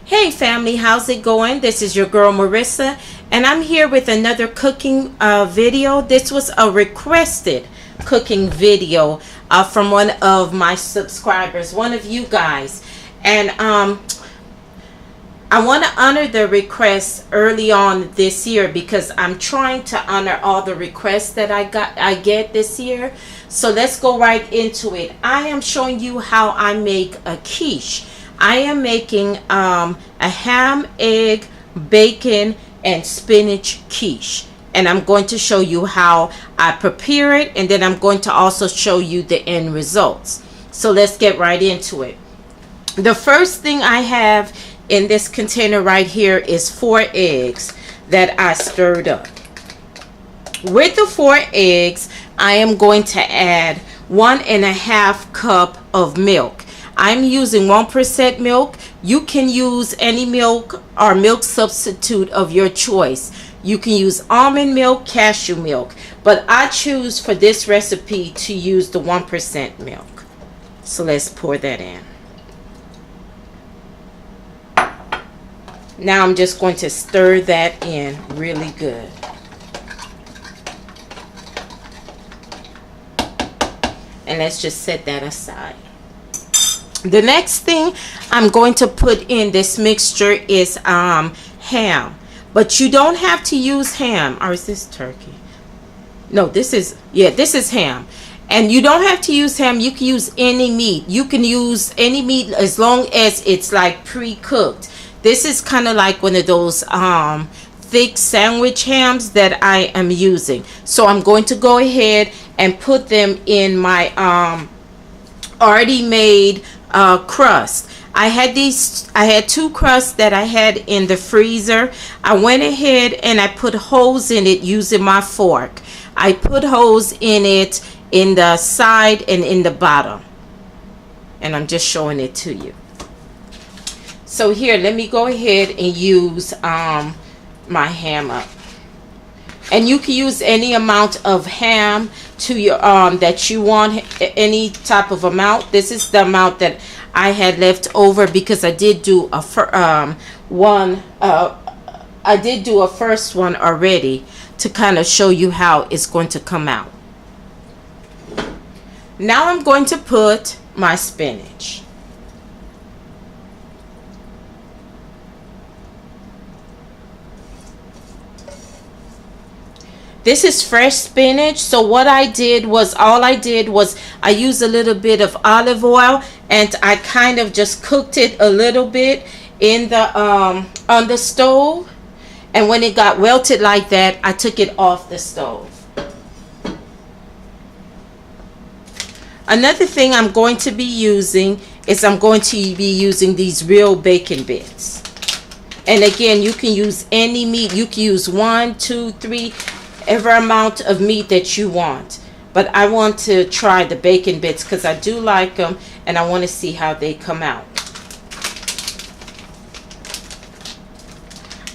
Hey family, how's it going? This is your girl Marissa, and I'm here with another cooking video. This was a requested cooking video from one of my subscribers, one of you guys. And I want to honor the request early on this year because I'm trying to honor all the requests that I get this year. So let's go right into it. I am showing you how I make a quiche. I am making a ham, egg, bacon, and spinach quiche. And I'm going to show you how I prepare it, and then I'm going to also show you the end results. So let's get right into it. The first thing I have in this container right here is 4 eggs that I stirred up. With the 4 eggs, I am going to add 1.5 cup of milk. I'm using 1% milk. You can use any milk or milk substitute of your choice. You can use almond milk, cashew milk, but I choose for this recipe to use the 1% milk. So let's pour that in. Now I'm just going to stir that in really good. And let's just set that aside. The next thing I'm going to put in this mixture is ham. But you don't have to use ham. Or is this turkey? No, this is ham. And you don't have to use ham. You can use any meat. You can use any meat as long as it's like pre-cooked. This is kind of like one of those thick sandwich hams that I am using. So I'm going to go ahead and put them in my already made crust. I had 2 crusts that I had in the freezer. I went ahead and I put holes in it using my fork. I put holes in it in the side and in the bottom. And I'm just showing it to you. So here, let me go ahead and use my ham up. And you can use any amount of ham to your that you want, any type of amount. This is the amount that I had left over because I did do a first one already to kind of show you how it's going to come out. Now I'm going to put my spinach. This is fresh spinach, so what I did was, I used a little bit of olive oil and I kind of just cooked it a little bit in the on the stove, and when it got wilted like that, I took it off the stove. Another thing I'm going to be using is these real bacon bits. And again, you can use any meat. You can use 1, 2, 3, every amount of meat that you want. But I want to try the bacon bits because I do like them and I want to see how they come out.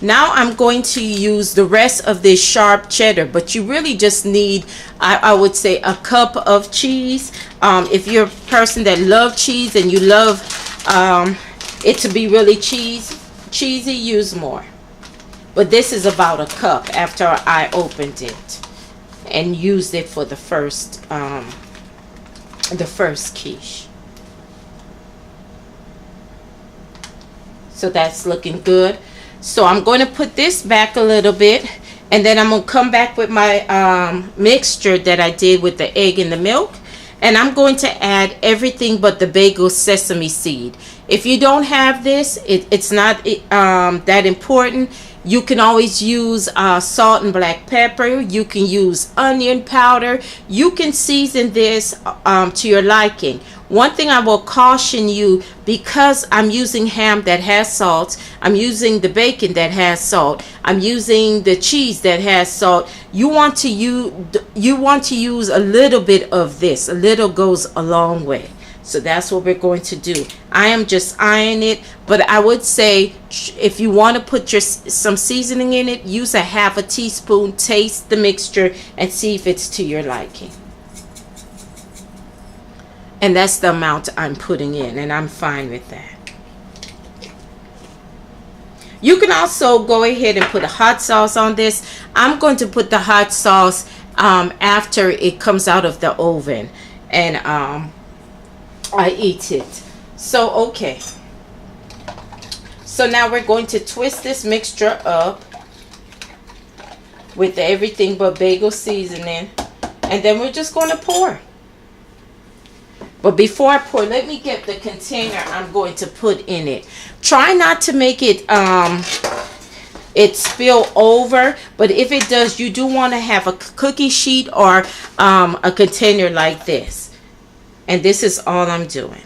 Now I'm going to use the rest of this sharp cheddar, but you really just need, I would say, a cup of cheese. If you're a person that loves cheese and you love it to be really cheesy, use more. But this is about a cup after I opened it and used it for the first quiche. So that's looking good. So I'm going to put this back a little bit, and then I'm going to come back with my mixture that I did with the egg and the milk, and I'm going to add everything but the bagel sesame seed. If you don't have this, it's not that important. You can always use salt and black pepper. You can use onion powder. You can season this to your liking. One thing I will caution you, because I'm using ham that has salt, I'm using the bacon that has salt, I'm using the cheese that has salt, you want to use a little bit of this. A little goes a long way. So that's what we're going to do. I am just eyeing it, but I would say if you want to put some seasoning in it, use a half a teaspoon, taste the mixture, and see if it's to your liking. And that's the amount I'm putting in, and I'm fine with that. You can also go ahead and put a hot sauce on this. I'm going to put the hot sauce after it comes out of the oven and I eat it. So okay, so now we're going to twist this mixture up with everything but bagel seasoning, and then we're just going to pour. But before I pour, let me get the container I'm going to put in it. Try not to make it it spill over, but if it does, you do want to have a cookie sheet or a container like this. And this is all I'm doing.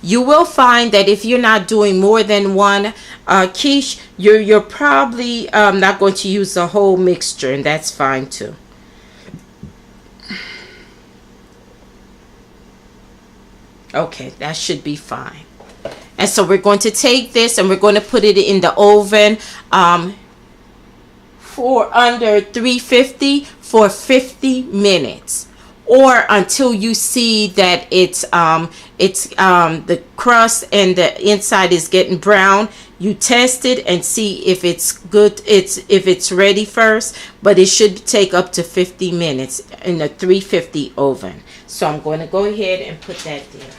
You will find that if you're not doing more than one quiche, you're probably not going to use the whole mixture, and that's fine too. Okay, that should be fine. And so we're going to take this and we're going to put it in the oven for under 350 for 50 minutes. Or until you see that it's the crust and the inside is getting brown. You test it and see if it's good, if it's ready first, but it should take up to 50 minutes in the 350 oven. So I'm going to go ahead and put that there.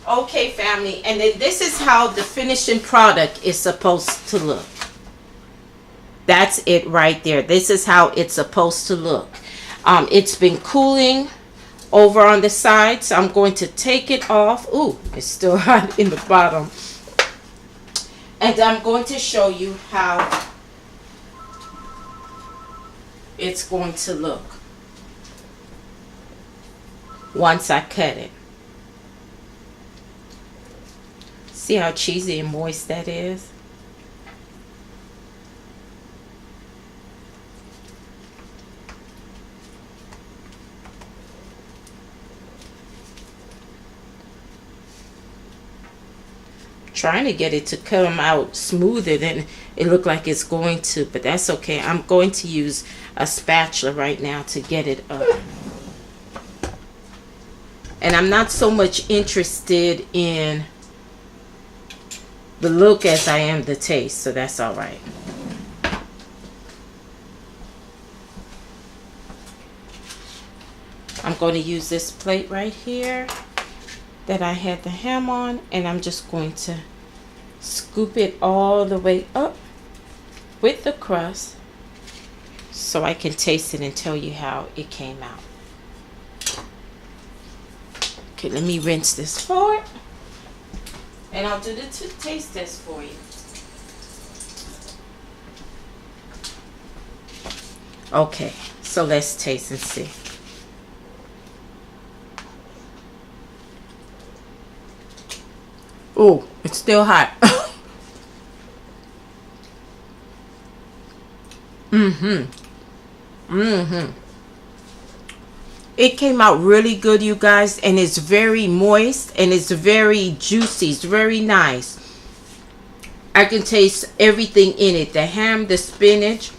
Okay, family, and then this is how the finishing product is supposed to look. That's it right there. This is how it's supposed to look. It's been cooling over on the side, so I'm going to take it off. Ooh, it's still hot in the bottom. And I'm going to show you how it's going to look once I cut it. See how cheesy and moist that is? Trying to get it to come out smoother than it looked like it's going to, but that's okay. I'm going to use a spatula right now to get it up. And I'm not so much interested in the look as I am the taste, so that's all right. I'm going to use this plate right here that I had the ham on, and I'm just going to scoop it all the way up with the crust so I can taste it and tell you how it came out. Okay, let me rinse this forward. And I'll do the taste test for you. Okay, so let's taste and see. Oh, it's still hot. It came out really good, you guys, and it's very moist and it's very juicy. It's very nice. I can taste everything in it, the ham, the spinach,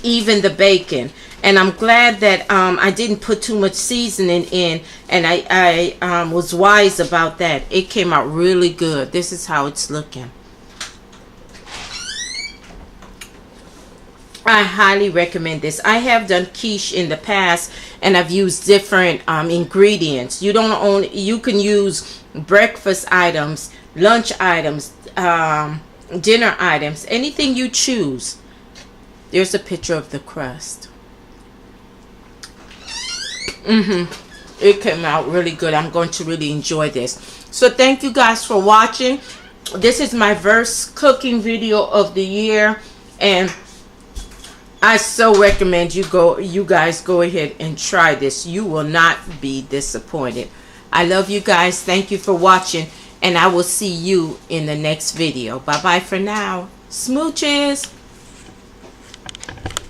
even the bacon. And I'm glad that I didn't put too much seasoning in, and I was wise about that. It came out really good. This is how it's looking. I highly recommend this. I have done quiche in the past, and I've used different ingredients. You can use breakfast items, lunch items, dinner items, anything you choose. There's a picture of the crust. It came out really good. I'm going to really enjoy this. So thank you guys for watching. This is my first cooking video of the year, and I so recommend you guys go ahead and try this. You will not be disappointed. I love you guys. Thank you for watching, and I will see you in the next video. Bye bye for now. Smooches.